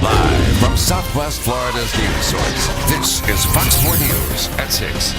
Live from Southwest Florida's news source, this is Fox 4 News at 6.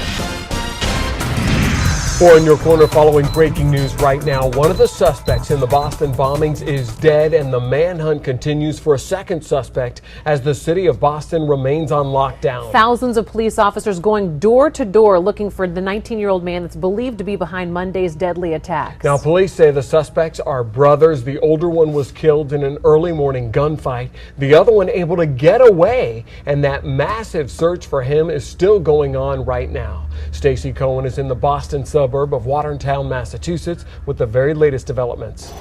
Four in your corner following breaking news right now. One of the suspects in the Boston bombings is dead, and the manhunt continues for a second suspect as the city of Boston remains on lockdown. Thousands of police officers going door to door looking for the 19-year-old man that's believed to be behind Monday's deadly attacks. Now, police say the suspects are brothers. The older one was killed in an early morning gunfight. The other one able to get away, and that massive search for him is still going on right now. Stacey Cohen is in the Boston suburb of Watertown, Massachusetts, with the very latest developments.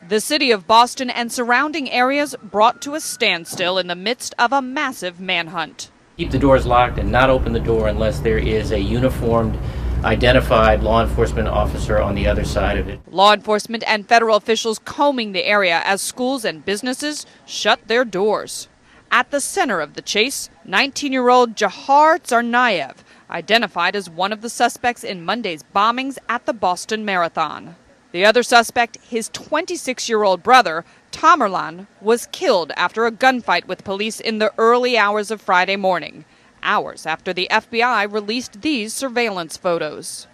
The city of Boston and surrounding areas brought to a standstill in the midst of a massive manhunt. Keep the doors locked and not open the door unless there is a uniformed, identified law enforcement officer on the other side of it. Law enforcement and federal officials combing the area as schools and businesses shut their doors. At the center of the chase, 19-year-old Jahar Tsarnaev, identified as one of the suspects in Monday's bombings at the Boston Marathon. The other suspect, his 26-year-old brother, Tamerlan, was killed after a gunfight with police in the early hours of Friday morning, hours after the FBI released these surveillance photos.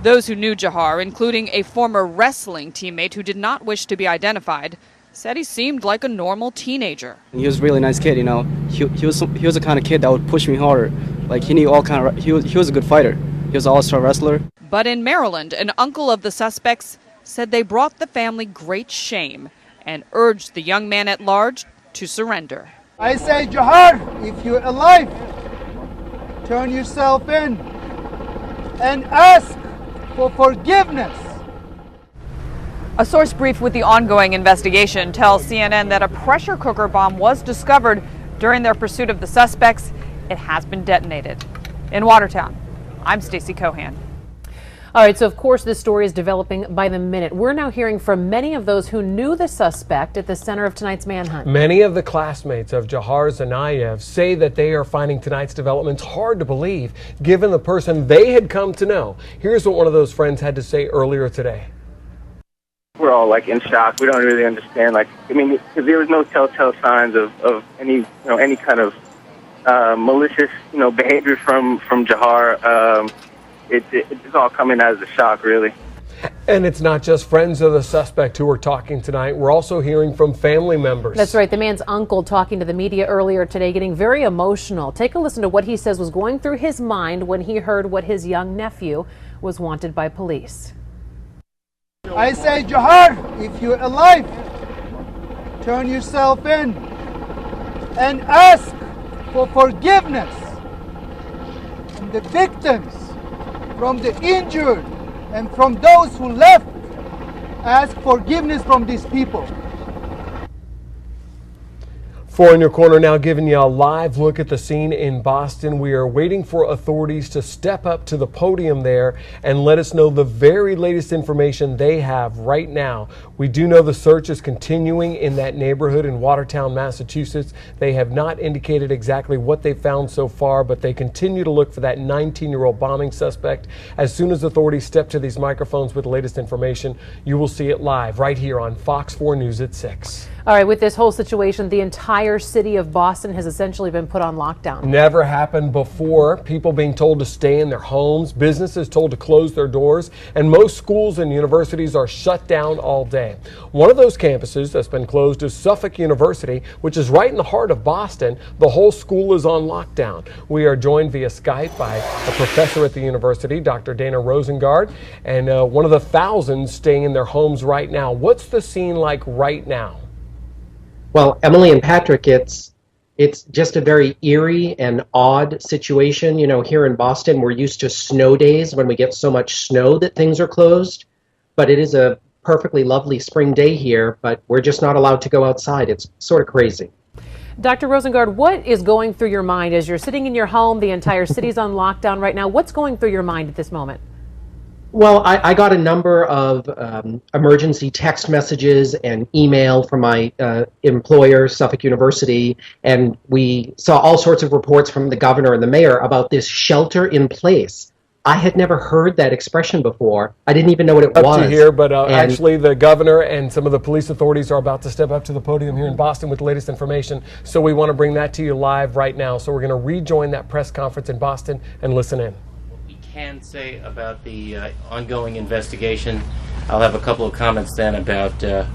Those who knew Jahar, including a former wrestling teammate who did not wish to be identified, said he seemed like a normal teenager. He was a really nice kid, you know. He was the kind of kid that would push me harder. Like, he knew all kind of. He was a good fighter. He was an all-star wrestler. But in Maryland, an uncle of the suspects said they brought the family great shame and urged the young man at large to surrender. I say, Jahar, if you're alive, turn yourself in and ask for forgiveness. A source briefed with the ongoing investigation tells CNN that a pressure cooker bomb was discovered during their pursuit of the suspects. It has been detonated. In Watertown, I'm Stacey Cohen. All right, so of course this story is developing by the minute. We're now hearing from many of those who knew the suspect at the center of tonight's manhunt. Many of the classmates of Jahar Tsarnaev say that they are finding tonight's developments hard to believe, given the person they had come to know. Here's what one of those friends had to say earlier today. We're all like in shock. We don't really understand. Because there was no telltale signs of any kind of malicious, behavior from Jahar. It's all coming as a shock, really. And it's not just friends of the suspect who are talking tonight. We're also hearing from family members. That's right. The man's uncle talking to the media earlier today, getting very emotional. Take a listen to what he says was going through his mind when he heard what his young nephew was wanted by police. I say, Jahar, if you're alive, turn yourself in and ask for forgiveness from the victims, from the injured, and from those who left. Ask forgiveness from these people. Four in your corner now, giving you a live look at the scene in Boston. We are waiting for authorities to step up to the podium there and let us know the very latest information they have right now. We do know the search is continuing in that neighborhood in Watertown, Massachusetts. They have not indicated exactly what they found so far, but they continue to look for that 19-year-old bombing suspect. As soon as authorities step to these microphones with the latest information, you will see it live right here on Fox 4 News at 6. All right, with this whole situation, the entire city of Boston has essentially been put on lockdown. Never happened before. People being told to stay in their homes, businesses told to close their doors, and most schools and universities are shut down all day. One of those campuses that's been closed is Suffolk University, which is right in the heart of Boston. The whole school is on lockdown. We are joined via Skype by a professor at the university, Dr. Dana Rosengard, and one of the thousands staying in their homes right now. What's the scene like right now? Well, Emily and Patrick, it's just a very eerie and odd situation. You know, here in Boston, we're used to snow days when we get so much snow that things are closed. But it is a perfectly lovely spring day here, but we're just not allowed to go outside. It's sort of crazy. Dr. Rosengard, what is going through your mind as you're sitting in your home? The entire city's on lockdown right now. What's going through your mind at this moment? Well, I got a number of emergency text messages and email from my employer, Suffolk University, and we saw all sorts of reports from the governor and the mayor about this shelter in place I had never heard that expression before. I didn't even know what it up was. To here, but actually the governor and some of the police authorities are about to step up to the podium here in Boston with the latest information. So we want to bring that to you live right now. So we're going to rejoin that press conference in Boston and listen in. What we can say about the ongoing investigation, I'll have a couple of comments then about the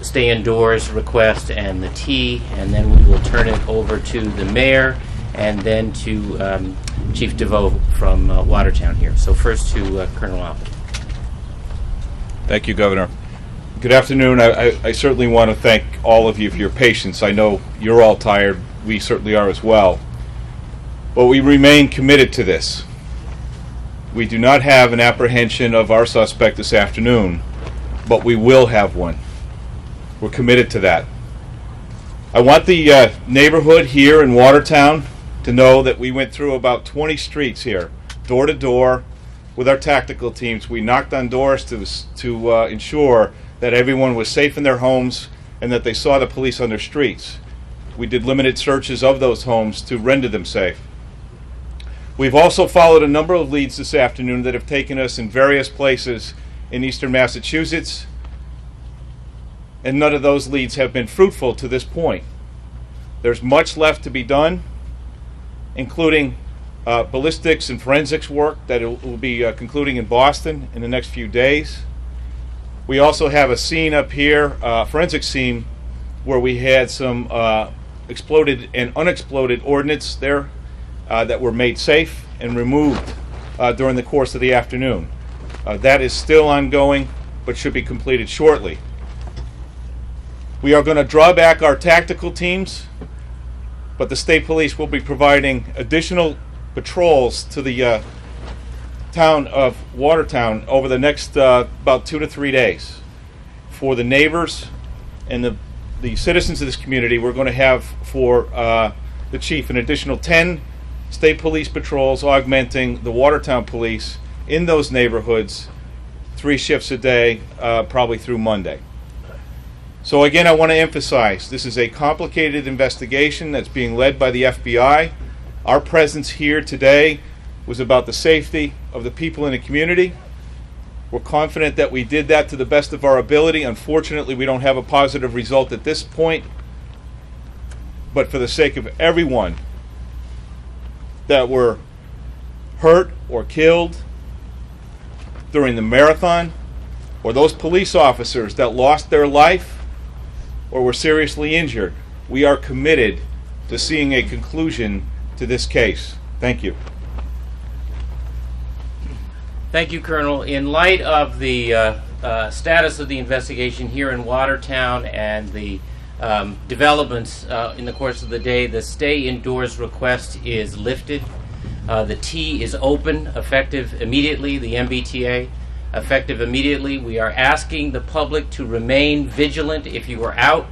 stay indoors request and the T, and then we will turn it over to the mayor and then to Chief DeVoe from Watertown here. So first to Colonel Alpert. Thank you, Governor. Good afternoon. I certainly want to thank all of you for your patience. I know you're all tired. We certainly are as well. But we remain committed to this. We do not have an apprehension of our suspect this afternoon, but we will have one. We're committed to that. I want the neighborhood here in Watertown to know that we went through about 20 streets here, door to door, with our tactical teams. We knocked on doors to ensure that everyone was safe in their homes and that they saw the police on their streets. We did limited searches of those homes to render them safe. We've also followed a number of leads this afternoon that have taken us in various places in eastern Massachusetts, and none of those leads have been fruitful to this point. There's much left to be done, including ballistics and forensics work that will be concluding in Boston in the next few days. We also have a scene up here, forensic scene, where we had some exploded and unexploded ordnance there that were made safe and removed during the course of the afternoon. That is still ongoing, but should be completed shortly. We are going to draw back our tactical teams, but the state police will be providing additional patrols to the town of Watertown over the next about 2 to 3 days. For the neighbors and the citizens of this community, we're going to have for the chief an additional 10 state police patrols augmenting the Watertown police in those neighborhoods, 3 shifts a day, probably through Monday. So again, I want to emphasize, this is a complicated investigation that's being led by the FBI. Our presence here today was about the safety of the people in the community. We're confident that we did that to the best of our ability. Unfortunately, we don't have a positive result at this point. But for the sake of everyone that were hurt or killed during the marathon, or those police officers that lost their life or were seriously injured, we are committed to seeing a conclusion to this case. Thank you. Thank you, Colonel. In light of the status of the investigation here in Watertown and the developments in the course of the day, the stay indoors request is lifted. The T is open, effective immediately, the MBTA, effective immediately. We are asking the public to remain vigilant if you are out.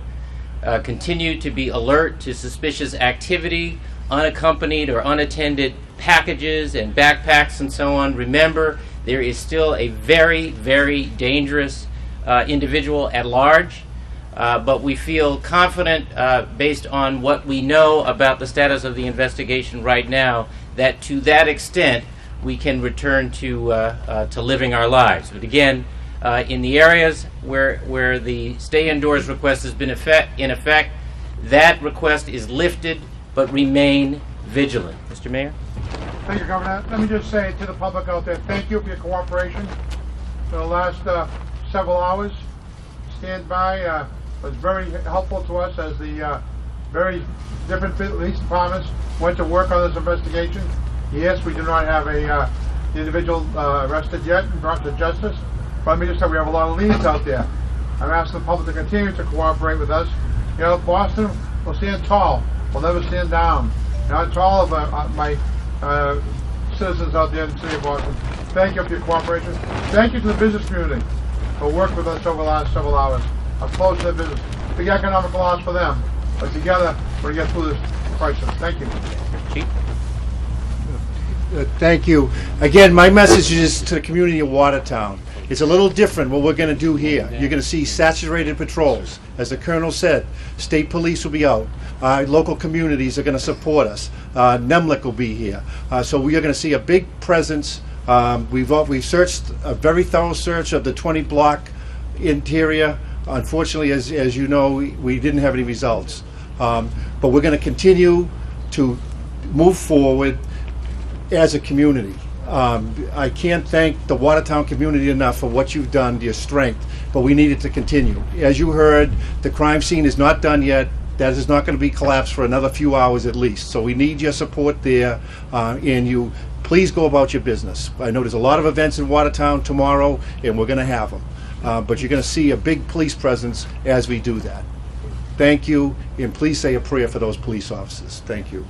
Continue to be alert to suspicious activity, unaccompanied or unattended packages and backpacks and so on. Remember, there is still a very, very dangerous individual at large, but we feel confident based on what we know about the status of the investigation right now that to that extent we can return to living our lives. But again, in the areas where the stay indoors request has been in effect, that request is lifted, but remain vigilant. Mr. Mayor? Thank you, Governor. Let me just say to the public out there, thank you for your cooperation for the last several hours. Stand by was very helpful to us as the very different police departments went to work on this investigation. Yes, we do not have the individual arrested yet and brought to justice, but let me just say we have a lot of leads out there. I'm asking the public to continue to cooperate with us. You know, Boston will stand tall. We'll never stand down. Not to all of my citizens out there in the city of Boston. Thank you for your cooperation. Thank you to the business community for working with us over the last several hours. I'm close to the business. Big economic loss for them, but together we're going to get through this crisis. Thank you. Chief? Thank you. Again, my message is to the community of Watertown. It's a little different what we're going to do here. You're going to see saturated patrols. As the Colonel said, state police will be out. Local communities are going to support us. NEMLIC will be here. So we are going to see a big presence. We've searched a very thorough search of the 20-block interior. Unfortunately, as you know, we didn't have any results. But we're going to continue to move forward as a community. I can't thank the Watertown community enough for what you've done, your strength, but we need it to continue. As you heard, the crime scene is not done yet. That is not going to be collapsed for another few hours at least. So we need your support there, and you please go about your business. I know there's a lot of events in Watertown tomorrow, and we're going to have them. But you're going to see a big police presence as we do that. Thank you, and please say a prayer for those police officers. Thank you.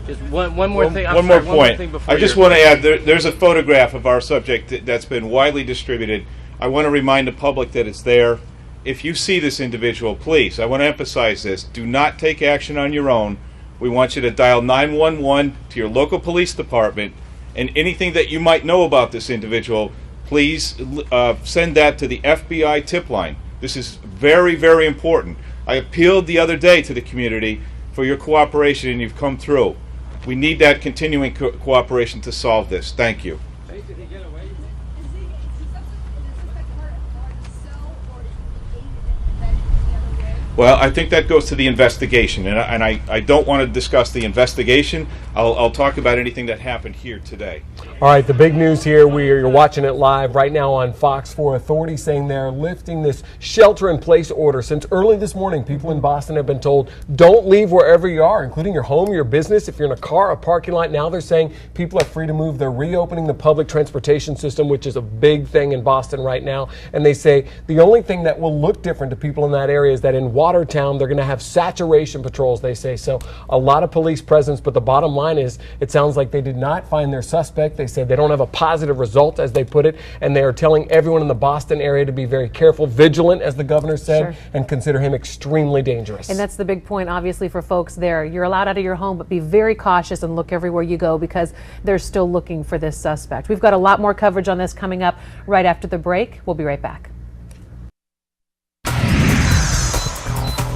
Just one more thing. One more point. I just want to add, there's a photograph of our subject that's been widely distributed. I want to remind the public that it's there. If you see this individual, please, I want to emphasize this, do not take action on your own. We want you to dial 911 to your local police department, and anything that you might know about this individual, please send that to the FBI tip line. This is very, very important. I appealed the other day to the community for your cooperation, and you've come through. We need that continuing cooperation to solve this. Thank you. Well, I think that goes to the investigation, and I don't want to discuss the investigation. I'll talk about anything that happened here today. All right, the big news here, you're watching it live right now on Fox 4. Authorities saying they're lifting this shelter-in-place order. Since early this morning, people in Boston have been told, don't leave wherever you are, including your home, your business. If you're in a car, a parking lot, now they're saying people are free to move. They're reopening the public transportation system, which is a big thing in Boston right now. And they say the only thing that will look different to people in that area is that in Watertown, they're going to have saturation patrols, they say. So a lot of police presence, but the bottom line is it sounds like they did not find their suspect. They said they don't have a positive result, as they put it, and they are telling everyone in the Boston area to be very careful, vigilant, as the governor said, and consider him extremely dangerous. And that's the big point, obviously, for folks there. You're allowed out of your home, but be very cautious and look everywhere you go because they're still looking for this suspect. We've got a lot more coverage on this coming up right after the break. We'll be right back.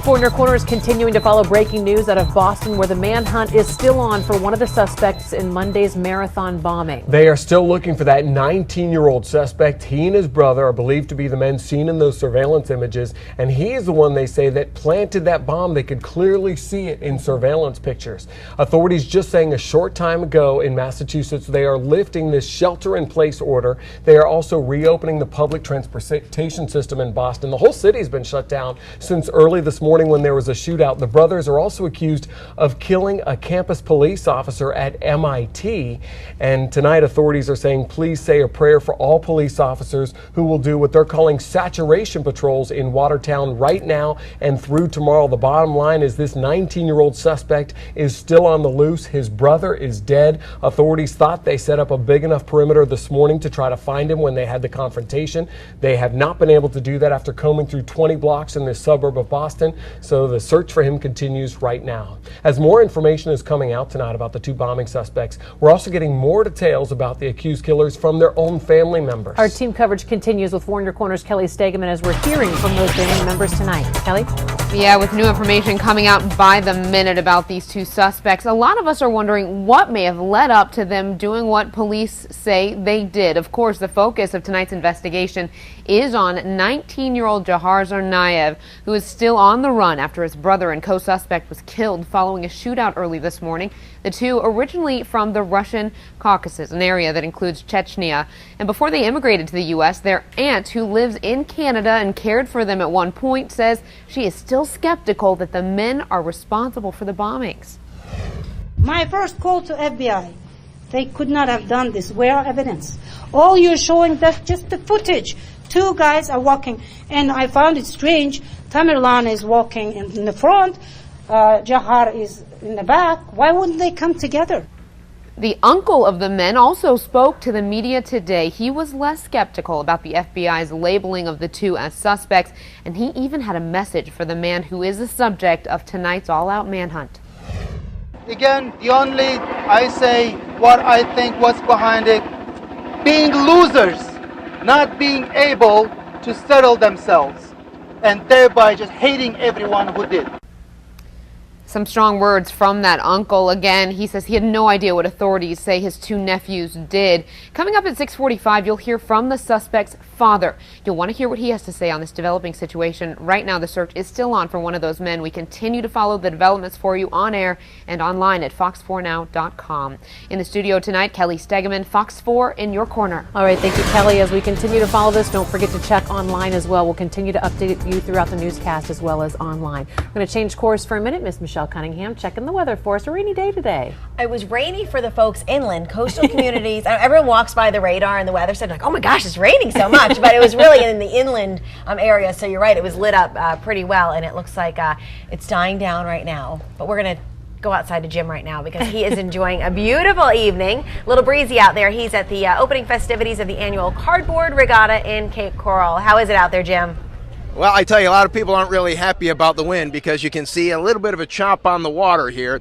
In Your Corner is continuing to follow breaking news out of Boston, where the manhunt is still on for one of the suspects in Monday's marathon bombing. They are still looking for that 19-year-old suspect. He and his brother are believed to be the men seen in those surveillance images, and he is the one, they say, that planted that bomb. They could clearly see it in surveillance pictures. Authorities just saying a short time ago in Massachusetts they are lifting this shelter-in-place order. They are also reopening the public transportation system in Boston. The whole city has been shut down since early this morning when there was a shootout. The brothers are also accused of killing a campus police officer at MIT. And tonight authorities are saying, please say a prayer for all police officers who will do what they're calling saturation patrols in Watertown right now and through tomorrow. The bottom line is this 19-year-old suspect is still on the loose. His brother is dead. Authorities thought they set up a big enough perimeter this morning to try to find him when they had the confrontation. They have not been able to do that after combing through 20 blocks in this suburb of Boston. So the search for him continues right now. As more information is coming out tonight about the two bombing suspects, we're also getting more details about the accused killers from their own family members. Our team coverage continues with Warn Your Corner's Kelly Stegeman as we're hearing from those family members tonight. Kelly? Yeah, with new information coming out by the minute about these two suspects, a lot of us are wondering what may have led up to them doing what police say they did. Of course, the focus of tonight's investigation is on 19-year-old Jahar Tsarnaev, who is still on the run after his brother and co-suspect was killed following a shootout early this morning. The two originally from the Russian Caucasus, an area that includes Chechnya. And before they immigrated to the U.S., their aunt, who lives in Canada and cared for them at one point, says she is still skeptical that the men are responsible for the bombings. My first call to FBI. They could not have done this. Where are evidence? All you're showing, that's just the footage. Two guys are walking, and I found it strange. Tamerlan is walking in the front, Jahar is in the back. Why wouldn't they come together? The uncle of the men also spoke to the media today. He was less skeptical about the FBI's labeling of the two as suspects, and he even had a message for the man who is the subject of tonight's all-out manhunt. Again, the only, I say, what I think was behind it, being losers. not being able to settle themselves, and thereby just hating everyone who did. Some strong words from that uncle. Again, he says he had no idea what authorities say his two nephews did. Coming up at 6:45, you'll hear from the suspect's father. You'll want to hear what he has to say on this developing situation. Right now, the search is still on for one of those men. We continue to follow the developments for you on air and online at fox4now.com. In the studio tonight, Kelly Stegeman, Fox 4 in your corner. All right, thank you, Kelly. As we continue to follow this, don't forget to check online as well. We'll continue to update you throughout the newscast as well as online. We're going to change course for a minute. Miss Michelle Cunningham checking the weather for us. A rainy day today. It was rainy for the folks inland, coastal communities. Everyone walks by the radar and the weather center like, oh my gosh, it's raining so much. But it was really in the inland area. So you're right, it was lit up pretty well. And it looks like it's dying down right now. But we're going to go outside to Jim right now because he is enjoying a beautiful evening. A little breezy out there. He's at the opening festivities of the annual Cardboard Regatta in Cape Coral. How is it out there, Jim? Well, I tell you, a lot of people aren't really happy about the wind because you can see a little bit of a chop on the water here.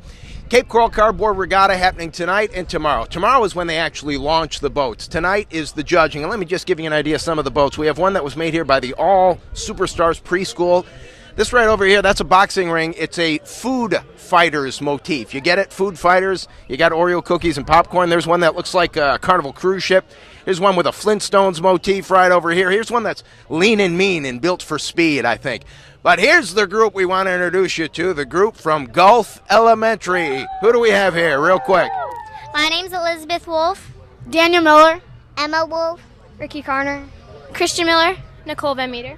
Cape Coral Cardboard Regatta happening tonight and tomorrow. Tomorrow is when they actually launch the boats. Tonight is the judging. And let me just give you an idea of some of the boats. We have one that was made here by the All Superstars Preschool. This right over here, that's a boxing ring. It's a food fighters motif. You get it? Food fighters. You got Oreo cookies and popcorn. There's one that looks like a Carnival cruise ship. Here's one with a Flintstones motif right over here. Here's one that's lean and mean and built for speed, I think. But here's the group we want to introduce you to, the group from Gulf Elementary. Who do we have here, real quick? My name's Elizabeth Wolf, Daniel Miller, Emma Wolf, Ricky Carner, Christian Miller, Nicole Van Meter,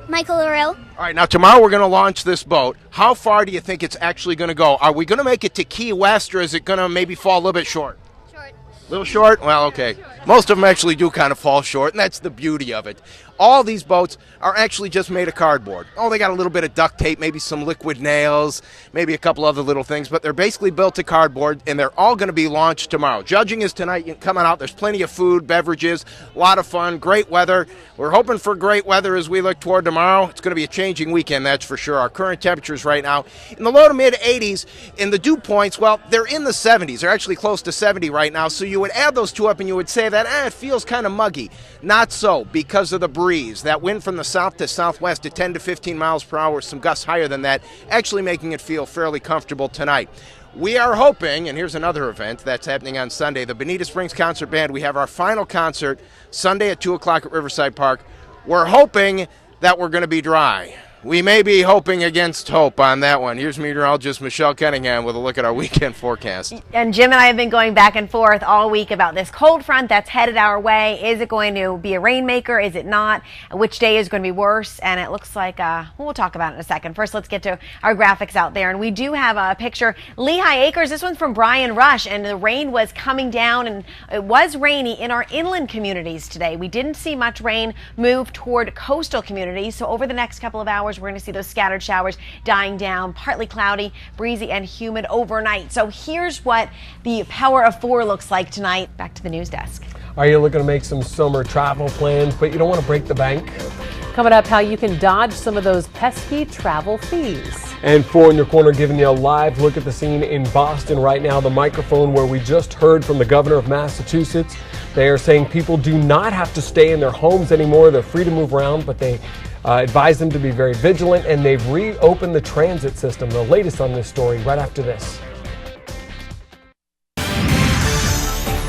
Michael Lorell. All right, now tomorrow we're going to launch this boat. How far do you think it's actually going to go? Are we going to make it to Key West, or is it going to maybe fall a little bit short? Short. A little short? Well, okay. Most of them actually do kind of fall short, and that's the beauty of it. All these boats are actually just made of cardboard. Oh, they got a little bit of duct tape, maybe some liquid nails, maybe a couple other little things, but they're basically built of cardboard, and they're all going to be launched tomorrow. Judging is tonight. You can come on out. There's plenty of food, beverages, a lot of fun, great weather. We're hoping for great weather as we look toward tomorrow. It's going to be a changing weekend, that's for sure. Our current temperatures right now in the low to mid 80s. In the dew points, well, they're in the 70s. They're actually close to 70 right now, so you would add those two up and you would say that it feels kind of muggy. Not so, because of the breeze. That wind from the south to southwest at 10 to 15 miles per hour, some gusts higher than that, actually making it feel fairly comfortable tonight. We are hoping, and here's another event that's happening on Sunday, the Bonita Springs Concert Band. We have our final concert Sunday at 2 o'clock at Riverside Park. We're hoping that we're going to be dry. We may be hoping against hope on that one. Here's meteorologist Michelle Cunningham with a look at our weekend forecast. And Jim and I have been going back and forth all week about this cold front that's headed our way. Is it going to be a rainmaker? Is it not? Which day is going to be worse? And it looks like, we'll talk about it in a second. First, let's get to our graphics out there. And we do have a picture. Lehigh Acres, this one's from Brian Rush, and the rain was coming down, and it was rainy in our inland communities today. We didn't see much rain move toward coastal communities. So over the next couple of hours, we're going to see those scattered showers dying down, partly cloudy, breezy, and humid overnight. So here's what the power of 4 looks like tonight. Back to the news desk. Are you looking to make some summer travel plans, but you don't want to break the bank? Coming up, how you can dodge some of those pesky travel fees. And 4 in your corner, giving you a live look at the scene in Boston right now. The microphone where we just heard from the governor of Massachusetts. They are saying people do not have to stay in their homes anymore. They're free to move around, but they advise them to be very vigilant, and they've reopened the transit system. The latest on this story right after this.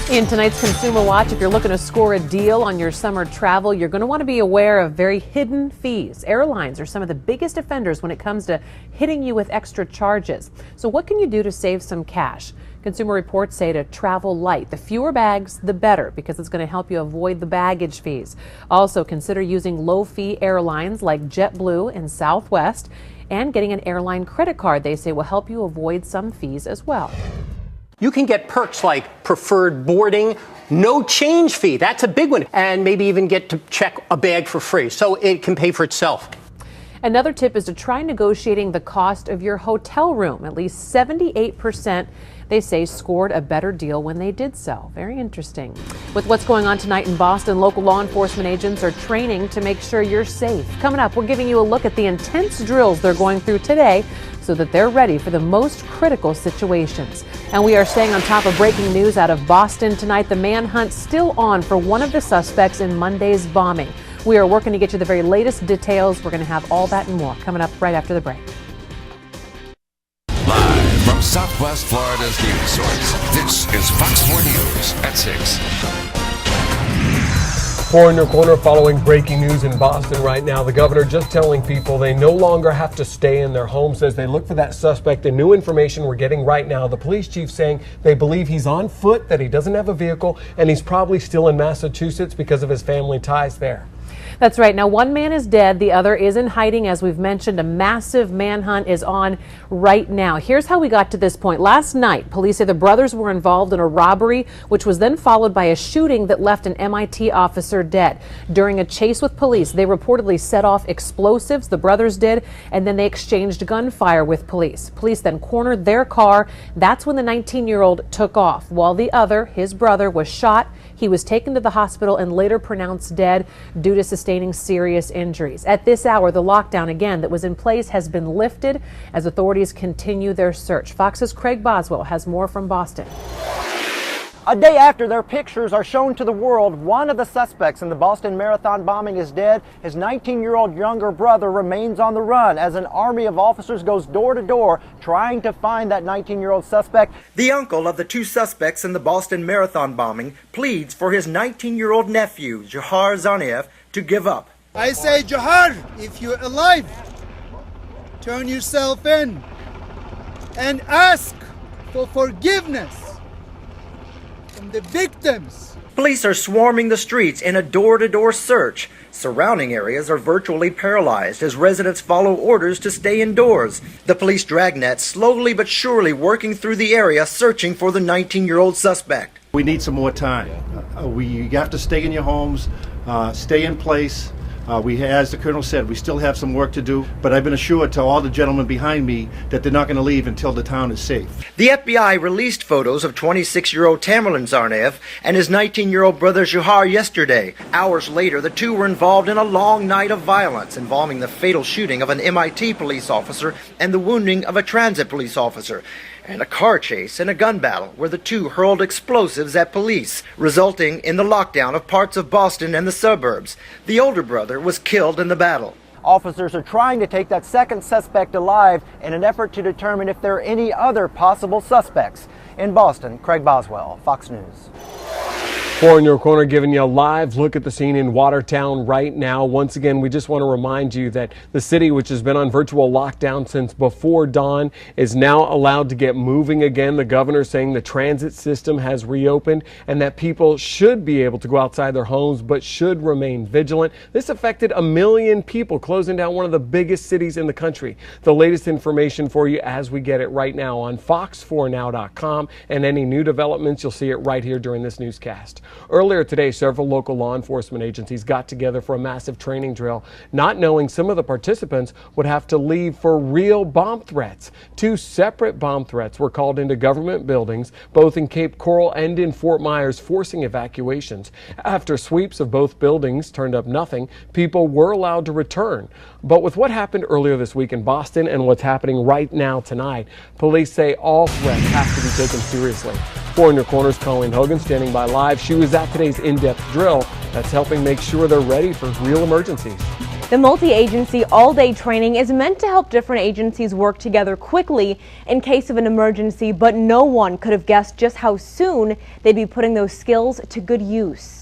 In tonight's Consumer Watch, if you're looking to score a deal on your summer travel, you're going to want to be aware of very hidden fees. Airlines are some of the biggest offenders when it comes to hitting you with extra charges. So what can you do to save some cash? Consumer Reports say to travel light. The fewer bags, the better, because it's going to help you avoid the baggage fees. Also, consider using low-fee airlines like JetBlue and Southwest, and getting an airline credit card, they say, will help you avoid some fees as well. You can get perks like preferred boarding, no change fee. That's a big one. And maybe even get to check a bag for free. So it can pay for itself. Another tip is to try negotiating the cost of your hotel room. At least 78%, they say, scored a better deal when they did so. Very interesting. With what's going on tonight in Boston, local law enforcement agents are training to make sure you're safe. Coming up, we're giving you a look at the intense drills they're going through today so that they're ready for the most critical situations. And we are staying on top of breaking news out of Boston tonight. The manhunt still on for one of the suspects in Monday's bombing. We are working to get you the very latest details. We're going to have all that and more coming up right after the break. Live from Southwest Florida's news source, this is Fox 4 News at 6. 4 in your corner following breaking news in Boston right now. The governor just telling people they no longer have to stay in their homes as they look for that suspect. And new information we're getting right now. The police chief saying they believe he's on foot, that he doesn't have a vehicle, and he's probably still in Massachusetts because of his family ties there. That's right. Now, one man is dead. The other is in hiding. As we've mentioned, a massive manhunt is on right now. Here's how we got to this point. Last night, police say the brothers were involved in a robbery, which was then followed by a shooting that left an MIT officer dead. During a chase with police, they reportedly set off explosives, the brothers did, and then they exchanged gunfire with police. Police then cornered their car. That's when the 19-year-old took off, while the other, his brother, was shot. He was taken to the hospital and later pronounced dead due to sustaining serious injuries. At this hour, the lockdown again that was in place has been lifted as authorities continue their search. Fox's Craig Boswell has more from Boston. A day after their pictures are shown to the world, one of the suspects in the Boston Marathon bombing is dead. His 19-year-old younger brother remains on the run as an army of officers goes door to door trying to find that 19-year-old suspect. The uncle of the two suspects in the Boston Marathon bombing pleads for his 19-year-old nephew, Jahar Zaniev, to give up. I say, Jahar, if you're alive, turn yourself in and ask for forgiveness from the victims. Police are swarming the streets in a door-to-door search. Surrounding areas are virtually paralyzed as residents follow orders to stay indoors. The police dragnet slowly but surely working through the area searching for the 19-year-old suspect. We need some more time. You have to stay in your homes, stay in place. As the Colonel said, we still have some work to do, but I've been assured to all the gentlemen behind me that they're not going to leave until the town is safe. The FBI released photos of 26-year-old Tamerlan Zarnev and his 19-year-old brother Jahar yesterday. Hours later, the two were involved in a long night of violence involving the fatal shooting of an MIT police officer and the wounding of a transit police officer, and a car chase and a gun battle where the two hurled explosives at police, resulting in the lockdown of parts of Boston and the suburbs. The older brother was killed in the battle. Officers are trying to take that second suspect alive in an effort to determine if there are any other possible suspects. In Boston, Craig Boswell, Fox News. 4 in your corner giving you a live look at the scene in Watertown right now. Once again, we just want to remind you that the city, which has been on virtual lockdown since before dawn, is now allowed to get moving again. The governor saying the transit system has reopened and that people should be able to go outside their homes but should remain vigilant. This affected 1 million people, closing down one of the biggest cities in the country. The latest information for you as we get it right now on fox4now.com, and any new developments, you'll see it right here during this newscast. Earlier today, several local law enforcement agencies got together for a massive training drill, not knowing some of the participants would have to leave for real bomb threats. 2 separate bomb threats were called into government buildings, both in Cape Coral and in Fort Myers, forcing evacuations. After sweeps of both buildings turned up nothing, people were allowed to return. But with what happened earlier this week in Boston and what's happening right now tonight, police say all threats have to be taken seriously. 4 in your corner's Colleen Hogan standing by live. She was at today's in-depth drill that's helping make sure they're ready for real emergencies. The multi-agency all-day training is meant to help different agencies work together quickly in case of an emergency, but no one could have guessed just how soon they'd be putting those skills to good use.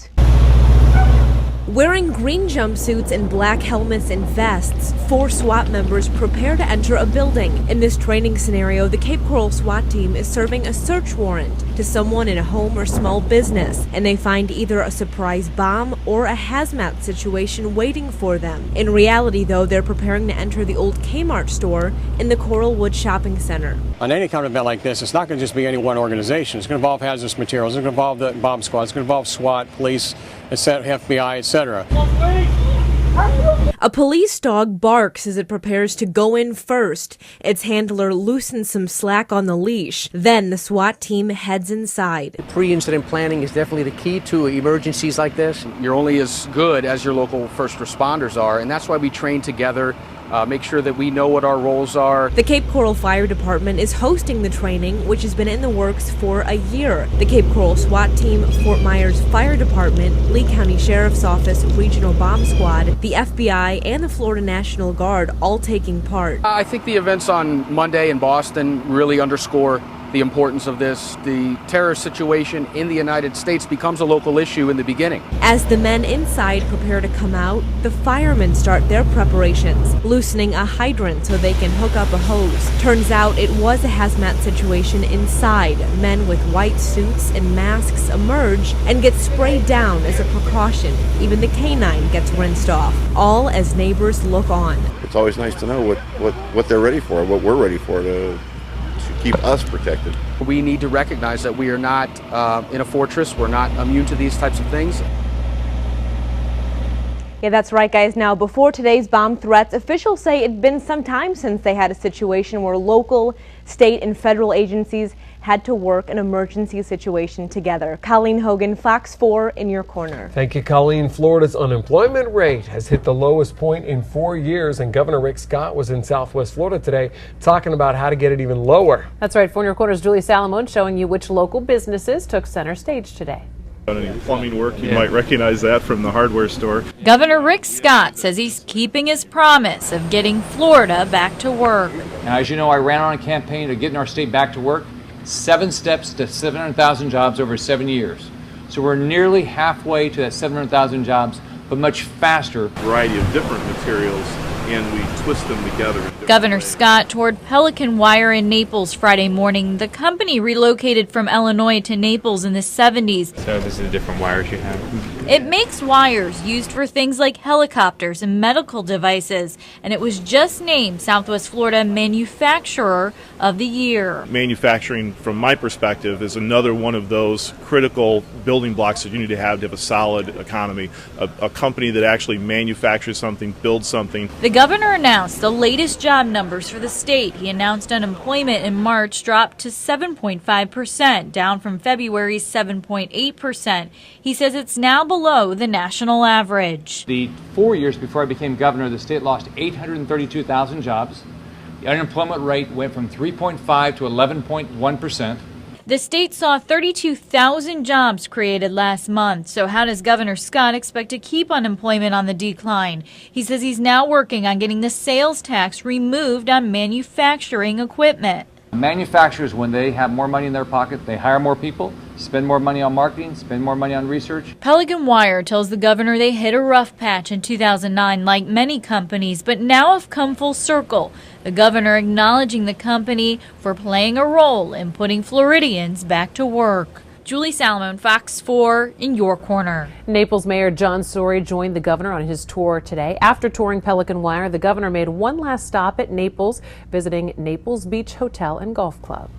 Wearing green jumpsuits and black helmets and vests, 4 SWAT members prepare to enter a building. In this training scenario, the Cape Coral SWAT team is serving a search warrant to someone in a home or small business, and they find either a surprise bomb or a hazmat situation waiting for them. In reality, though, they're preparing to enter the old Kmart store in the Coralwood Shopping Center. On any kind of event like this, it's not going to just be any one organization. It's going to involve hazardous materials. It's going to involve the bomb squad. It's going to involve SWAT, police, FBI, etc. A police dog barks as it prepares to go in first. Its handler loosens some slack on the leash. Then the SWAT team heads inside. Pre-incident planning is definitely the key to emergencies like this. You're only as good as your local first responders are, and that's why we train together, make sure that we know what our roles are. The Cape Coral Fire Department is hosting the training, which has been in the works for a year. The Cape Coral SWAT Team, Fort Myers Fire Department, Lee County Sheriff's Office Regional Bomb Squad, the FBI, and the Florida National Guard all taking part. I think the events on Monday in Boston really underscore the importance of this. The terror situation in the United States becomes a local issue in the beginning. As the men inside prepare to come out, the firemen start their preparations, loosening a hydrant so they can hook up a hose. Turns out it was a hazmat situation inside. Men with white suits and masks emerge and get sprayed down as a precaution. Even the canine gets rinsed off, all as neighbors look on. It's always nice to know what they're ready for, what we're ready for to keep us protected. We need to recognize that we are not in a fortress. We're not immune to these types of things. Yeah, that's right, guys. Now, before today's bomb threats, officials say it'd been some time since they had a situation where local, state, and federal agencies had to work an emergency situation together. Colleen Hogan, Fox 4 in your corner. Thank you, Colleen. Florida's unemployment rate has hit the lowest point in 4 years, and Governor Rick Scott was in Southwest Florida today talking about how to get it even lower. That's right. 4 in your corner's Julie Salamone showing you which local businesses took center stage today. Any plumbing work, you might recognize that from the hardware store. Governor Rick Scott says he's keeping his promise of getting Florida back to work. Now, as you know, I ran on a campaign of getting our state back to work. 7 steps to 700,000 jobs over 7 years. So we're nearly halfway to that 700,000 jobs, but much faster. Variety of different materials, and we twist them together. Governor Scott toured Pelican Wire in Naples Friday morning. The company relocated from Illinois to Naples in the 70s. So this is the different wires you have. It makes wires used for things like helicopters and medical devices, and it was just named Southwest Florida Manufacturer of the Year. Manufacturing, from my perspective, is another one of those critical building blocks that you need to have a solid economy. A company that actually manufactures something, builds something. The governor announced the latest job numbers for the state. He announced unemployment in March dropped to 7.5%, down from February's 7.8%. He says it's now below the national average. The 4 years before I became governor, the state lost 832,000 jobs. The unemployment rate went from 3.5 to 11.1%. The state saw 32,000 jobs created last month. So how does Governor Scott expect to keep unemployment on the decline? He says he's now working on getting the sales tax removed on manufacturing equipment. Manufacturers, when they have more money in their pocket, they hire more people, spend more money on marketing, spend more money on research. Pelican Wire tells the governor they hit a rough patch in 2009 like many companies, but now have come full circle. The governor acknowledging the company for playing a role in putting Floridians back to work. Julie Salamone, Fox 4 in your corner. Naples Mayor John Sori joined the governor on his tour today. After touring Pelican Wire, the governor made one last stop at Naples, visiting Naples Beach Hotel and Golf Club.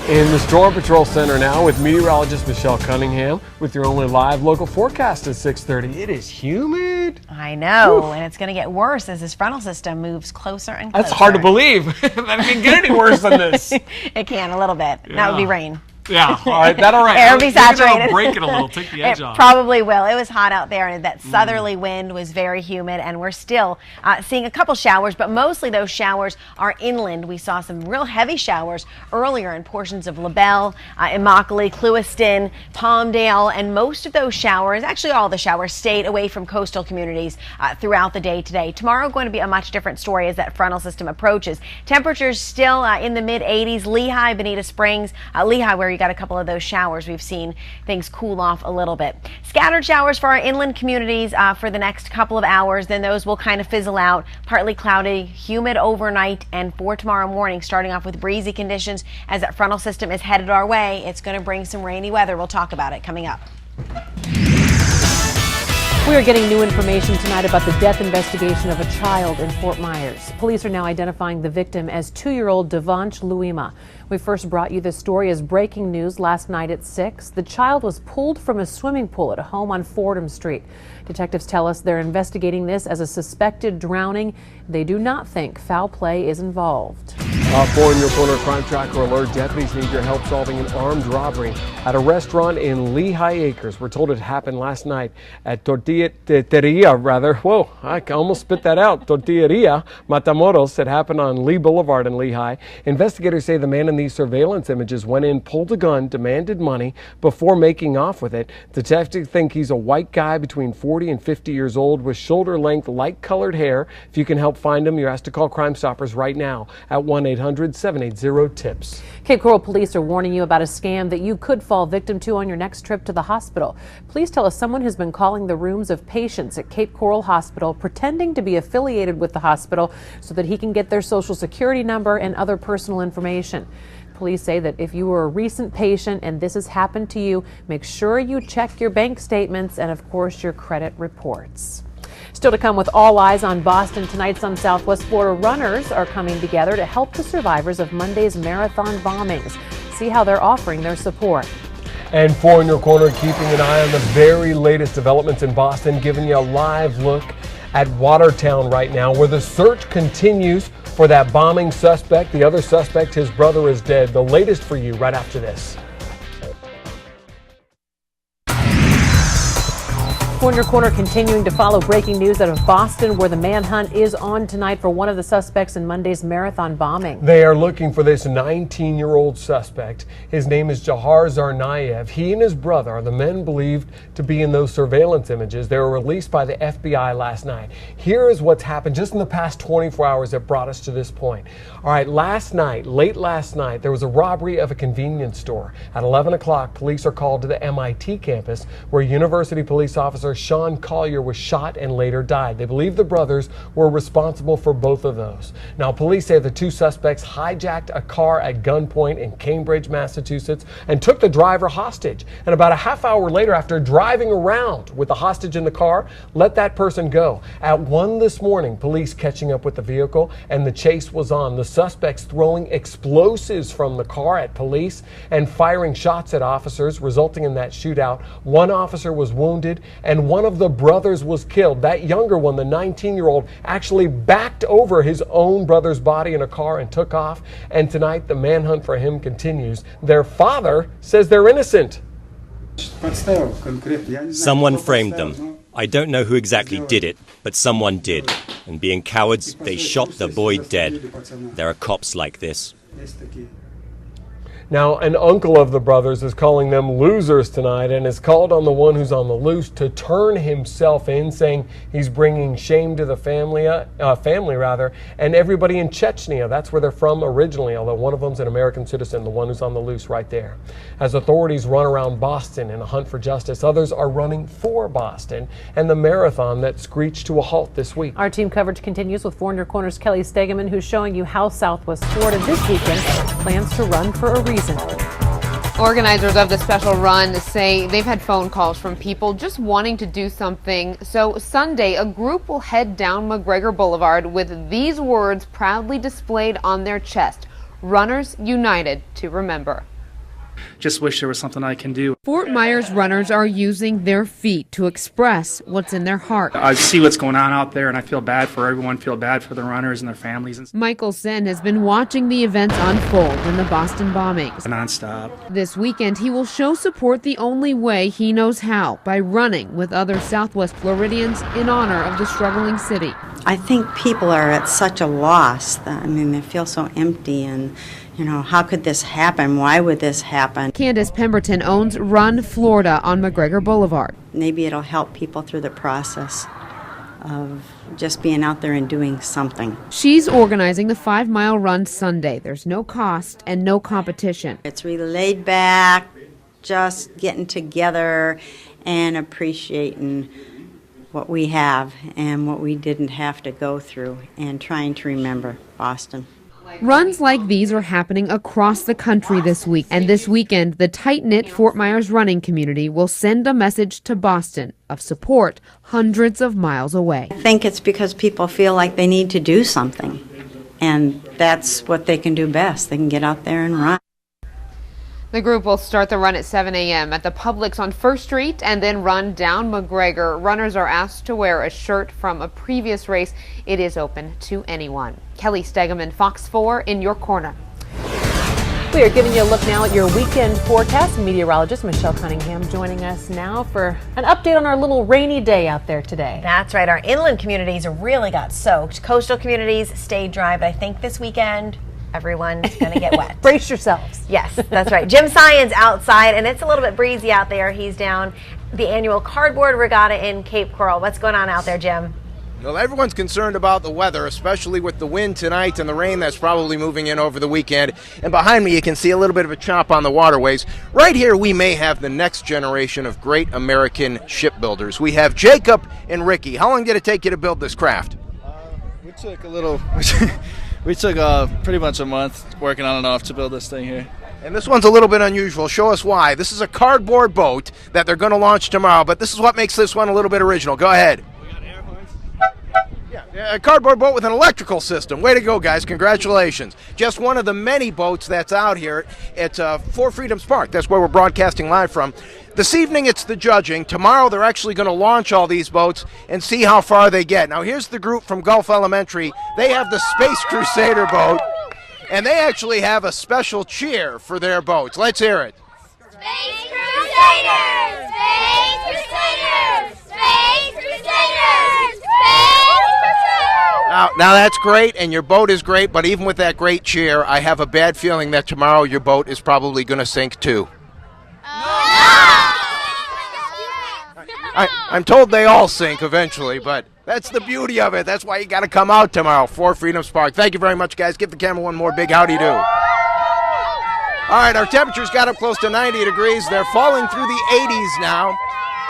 In the Storm Patrol Center now with meteorologist Michelle Cunningham with your only live local forecast at 6:30. It is humid. I know, Whew. and it's going to get worse as this frontal system moves closer and closer. That's hard to believe. That it can get any worse than this. It can, a little bit. Yeah. That would be rain. Yeah, all right, that'll right. Air will be saturated. Break it a little, take the edge It off. probably will. It was hot out there, and that southerly wind was very humid, and we're still seeing a couple showers, but mostly those showers are inland. We saw some real heavy showers earlier in portions of LaBelle, Immokalee, Clewiston, Palmdale, and most of those showers, actually all the showers, stayed away from coastal communities throughout the day today. Tomorrow going to be a much different story as that frontal system approaches. Temperatures still in the mid-80s. Lehigh, Bonita Springs, Lehigh, where you got a couple of those showers. We've seen things cool off a little bit. Scattered showers for our inland communities for the next couple of hours. Then those will kind of fizzle out. Partly cloudy, humid overnight, and for tomorrow morning, starting off with breezy conditions as that frontal system is headed our way. It's going to bring some rainy weather. We'll talk about it coming up. We are getting new information tonight about the death investigation of a child in Fort Myers. Police are now identifying the victim as 2-year-old Devanch Luima. We first brought you this story as breaking news last night at 6. The child was pulled from a swimming pool at a home on Fordham Street. Detectives tell us they're investigating this as a suspected drowning. They do not think foul play is involved. For In Your Corner Crime Tracker Alert, deputies need your help solving an armed robbery at a restaurant in Lehigh Acres. We're told it happened last night at Tortilleria, rather. Whoa, I almost spit that out. Tortilleria Matamoros. It happened on Lee Boulevard in Lehigh. Investigators say the man in these surveillance images went in, pulled a gun, demanded money before making off with it. Detectives think he's a white guy between 40 and 50 years old with shoulder-length, light-colored hair. If you can help find him, you're asked to call Crime Stoppers right now at 1-800-780-TIPS. Cape Coral police are warning you about a scam that you could fall victim to on your next trip to the hospital. Police tell us someone has been calling the rooms of patients at Cape Coral Hospital, pretending to be affiliated with the hospital so that he can get their social security number and other personal information. Police say that if you were a recent patient and this has happened to you, make sure you check your bank statements and, of course, your credit reports. Still to come with All Eyes on Boston tonight, some Southwest Florida runners are coming together to help the survivors of Monday's marathon bombings. See how they're offering their support. And For In Your Corner, keeping an eye on the very latest developments in Boston, giving you a live look at Watertown right now, where the search continues for that bombing suspect. The other suspect, his brother, is dead. The latest for you right after this. For In Your Corner continuing to follow breaking news out of Boston, where the manhunt is on tonight for one of the suspects in Monday's marathon bombing. They are looking for this 19-year-old suspect. His name is Jahar Tsarnaev. He and his brother are the men believed to be in those surveillance images. They were released by the FBI last night. Here is what's happened just in the past 24 hours that brought us to this point. All right, late last night, there was a robbery of a convenience store. At 11 o'clock, police are called to the MIT campus, where University police officer Sean Collier was shot and later died. They believe the brothers were responsible for both of those. Now, police say the two suspects hijacked a car at gunpoint in Cambridge, Massachusetts, and took the driver hostage. And about a half hour later, after driving around with the hostage in the car, let that person go. At 1 this morning, police catching up with the vehicle, and the chase was on. The suspects throwing explosives from the car at police and firing shots at officers, resulting in that shootout. One officer was wounded, and one of the brothers was killed. That younger one, the 19-year-old, actually backed over his own brother's body in a car and took off. And tonight, the manhunt for him continues. Their father says they're innocent. Someone framed them. I don't know who exactly did it, but someone did. And being cowards, they shot the boy dead. There are cops like this. Now, an uncle of the brothers is calling them losers tonight and has called on the one who's on the loose to turn himself in, saying he's bringing shame to the family, and everybody in Chechnya. That's where they're from originally, although one of them's an American citizen, the one who's on the loose right there. As authorities run around Boston in a hunt for justice, others are running for Boston and the marathon that screeched to a halt this week. Our team coverage continues with 4 In Your Corner's Kelly Stegeman, who's showing you how Southwest Florida this weekend plans to run for a reason. Organizers of the special run say they've had phone calls from people just wanting to do something. So Sunday, a group will head down McGregor Boulevard with these words proudly displayed on their chest: Runners United to Remember. Just wish there was something I can do. Fort Myers runners are using their feet to express what's in their heart. I see what's going on out there, and I feel bad for everyone, feel bad for the runners and their families. Michael Sen has been watching the events unfold in the Boston bombings. Nonstop. This weekend, he will show support the only way he knows how, by running with other Southwest Floridians in honor of the struggling city. I think people are at such a loss. They feel so empty and, how could this happen? Why would this happen? Candace Pemberton owns Run Florida on McGregor Boulevard. Maybe it'll help people through the process of just being out there and doing something. She's organizing the 5-mile run Sunday. There's no cost and no competition. It's really laid back, just getting together and appreciating what we have and what we didn't have to go through, and trying to remember Boston. Runs like these are happening across the country this week, and this weekend, the tight-knit Fort Myers running community will send a message to Boston of support hundreds of miles away. I think it's because people feel like they need to do something, and that's what they can do best. They can get out there and run. The group will start the run at 7 a.m. at the Publix on 1st Street and then run down McGregor. Runners are asked to wear a shirt from a previous race. It is open to anyone. Kelly Stegeman, Fox 4 in your corner. We are giving you a look now at your weekend forecast. Meteorologist Michelle Cunningham joining us now for an update on our little rainy day out there today. That's right. Our inland communities really got soaked. Coastal communities stayed dry, but I think this weekend everyone's going to get wet. Brace yourselves. Yes, that's right. Jim Sion's outside, and it's a little bit breezy out there. He's down the annual cardboard regatta in Cape Coral. What's going on out there, Jim? Well, everyone's concerned about the weather, especially with the wind tonight and the rain that's probably moving in over the weekend. And behind me, you can see a little bit of a chop on the waterways. Right here, we may have the next generation of great American shipbuilders. We have Jacob and Ricky. How long did it take you to build this craft? We took a little... We took pretty much a month working on and off to build this thing here. And this one's a little bit unusual. Show us why. This is a cardboard boat that they're going to launch tomorrow, but this is what makes this one a little bit original. Go ahead. Yeah, a cardboard boat with an electrical system. Way to go, guys. Congratulations. Just one of the many boats that's out here at Four Freedoms Park. That's where we're broadcasting live from. This evening, it's the judging. Tomorrow, they're actually going to launch all these boats and see how far they get. Now, here's the group from Gulf Elementary. They have the Space Crusader boat, and they actually have a special cheer for their boats. Let's hear it. Space Crusaders! Space Crusaders! Space Crusaders! Space Crusaders! Now that's great, and your boat is great, but even with that great cheer, I have a bad feeling that tomorrow your boat is probably going to sink too. I'm told they all sink eventually, but that's the beauty of it. That's why you got to come out tomorrow, Four Freedoms Park. Thank you very much, guys. Give the camera one more big howdy do. All right, our temperatures got up close to 90 degrees. They're falling through the 80s now.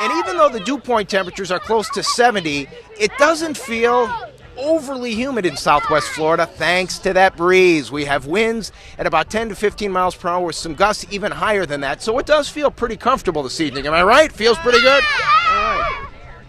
And even though the dew point temperatures are close to 70, it doesn't feel overly humid in Southwest Florida thanks to that breeze. We have winds at about 10 to 15 miles per hour with some gusts even higher than that. So it does feel pretty comfortable this evening. Am I right? Feels pretty good? All right.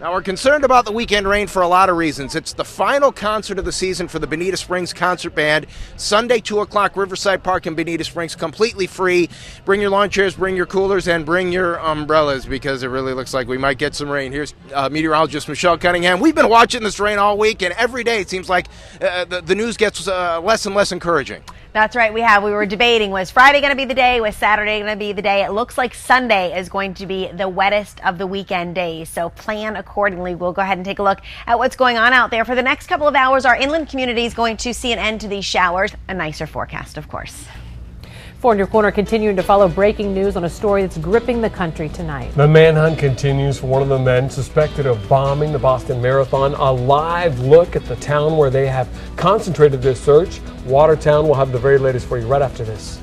Now, we're concerned about the weekend rain for a lot of reasons. It's the final concert of the season for the Bonita Springs Concert Band. Sunday, 2 o'clock, Riverside Park in Bonita Springs, completely free. Bring your lawn chairs, bring your coolers, and bring your umbrellas because it really looks like we might get some rain. Here's meteorologist Michelle Cunningham. We've been watching this rain all week, and every day it seems like the news gets less and less encouraging. That's right, we were debating, was Friday going to be the day, was Saturday going to be the day? It looks like Sunday is going to be the wettest of the weekend days, so plan accordingly. We'll go ahead and take a look at what's going on out there. For the next couple of hours, our inland community is going to see an end to these showers. A nicer forecast, of course. Four in your corner continuing to follow breaking news on a story that's gripping the country tonight. The manhunt continues for one of the men suspected of bombing the Boston Marathon. A live look at the town where they have concentrated their search. Watertown will have the very latest for you right after this.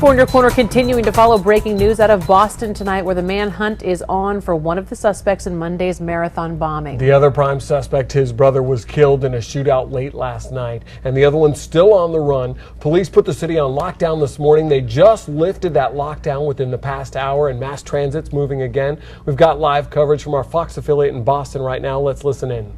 Four in your corner continuing to follow breaking news out of Boston tonight, where the manhunt is on for one of the suspects in Monday's marathon bombing. The other prime suspect, his brother, was killed in a shootout late last night, and the other one's still on the run. Police put the city on lockdown this morning. They just lifted that lockdown within the past hour, and mass transit's moving again. We've got live coverage from our Fox affiliate in Boston right now. Let's listen in.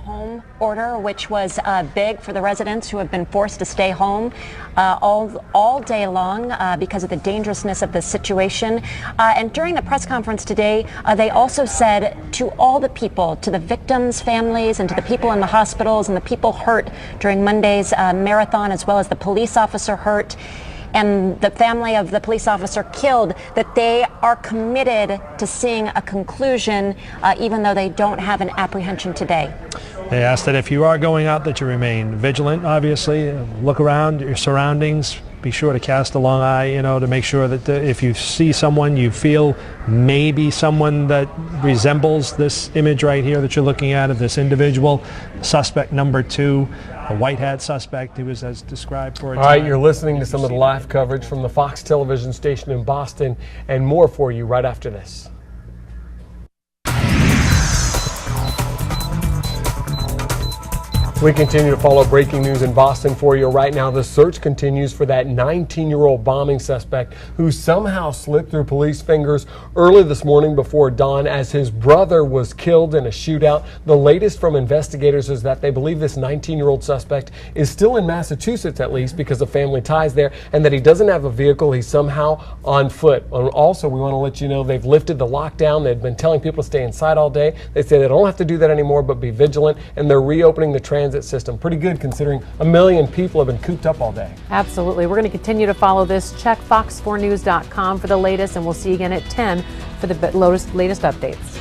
Home order, which was big for the residents who have been forced to stay home all day long because of the dangerousness of the situation. And during the press conference today, they also said to all the people, to the victims' families, and to the people in the hospitals and the people hurt during Monday's marathon, as well as the police officer hurt and the family of the police officer killed, that they are committed to seeing a conclusion, even though they don't have an apprehension today. They ask that if you are going out, that you remain vigilant, obviously. Look around your surroundings. Be sure to cast a long eye, to make sure that if you see someone you feel maybe someone that resembles this image right here that you're looking at of this individual, suspect number 2, a white hat suspect who was as described for a time. All right, you're listening to some of the live coverage from the Fox television station in Boston, and more for you right after this. We continue to follow breaking news in Boston for you right now. The search continues for that 19-year-old bombing suspect who somehow slipped through police fingers early this morning before dawn as his brother was killed in a shootout. The latest from investigators is that they believe this 19-year-old suspect is still in Massachusetts, at least because of family ties there, and that he doesn't have a vehicle. He's somehow on foot. And also, we want to let you know they've lifted the lockdown. They've been telling people to stay inside all day. They say they don't have to do that anymore, but be vigilant, and they're reopening the transit system. Pretty good considering 1 million people have been cooped up all day. Absolutely. We're going to continue to follow this. Check fox4news.com for the latest, and we'll see you again at 10 for the latest updates.